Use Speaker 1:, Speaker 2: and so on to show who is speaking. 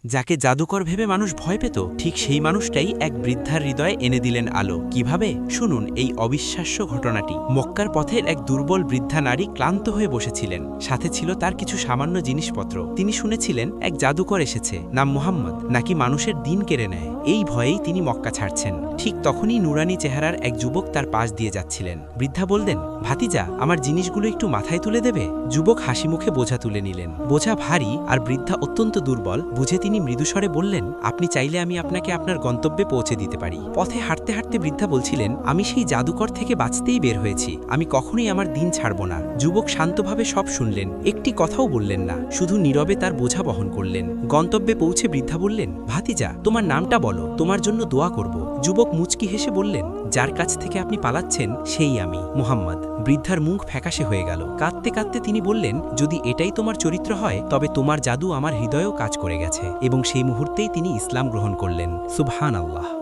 Speaker 1: যাকে জাদুকর ভেবে মানুষ ভয় পেত, ঠিক সেই মানুষটাই এক বৃদ্ধার হৃদয়ে এনে দিলেন আলো। কিভাবে? শুনুন এই অবিশ্বাস্য ঘটনাটি। মক্কার পথের এক দুর্বল বৃদ্ধা নারী ক্লান্ত হয়ে বসেছিলেন। সাথে ছিল তার কিছু সামান্য জিনিসপত্র। তিনি শুনেছিলেন এক জাদুকর এসেছে, নাম মুহাম্মদ, নাকি মানুষের দিন কেড়ে নেয়। এই ভয়েই তিনি মক্কা ছাড়ছেন। ঠিক তখনই নুরানি চেহারার এক যুবক তার পাশ দিয়ে যাচ্ছিলেন। বৃদ্ধা বললেন, ভাতিজা, আমার জিনিসগুলো একটু মাথায় তুলে দেবে? যুবক হাসি মুখে বোঝা তুলে নিলেন। বোঝা ভারী আর বৃদ্ধা অত্যন্ত দুর্বল বুঝে তিনি মৃদুস্বরে বললেন, আপনি চাইলে আমি আপনাকে আপনার গন্তব্যে পৌঁছে দিতে পারি। পথে হাঁটতে হাঁটতে বৃদ্ধা বলছিলেন, আমি সেই জাদুকর থেকে বাঁচতেই বের হয়েছি, আমি কখনোই আমার দিন ছাড়ব না। যুবক শান্তভাবে সব শুনলেন, একটি কথাও বললেন না, শুধু নীরবে তার বোঝা বহন করলেন। গন্তব্যে পৌঁছে বৃদ্ধা বললেন, ভাতিজা, তোমার নামটা বলো, তোমার জন্য দোয়া করব। যুবক মুচকি হেসে বললেন, যার কাছ থেকে আপনি পালাচ্ছেন সেই আমি, মুহাম্মদ। বৃদ্ধার মুখ ফ্যাকাশে হয়ে গেল। কাঁদতে কাঁদতে তিনি বললেন, যদি এটাই তোমার চরিত্র হয় তবে তোমার জাদু আমার হৃদয়েও কাজ করে গেছে। এবং সেই মুহূর্তেই তিনি ইসলাম গ্রহণ করলেন। সুবহানাল্লাহ।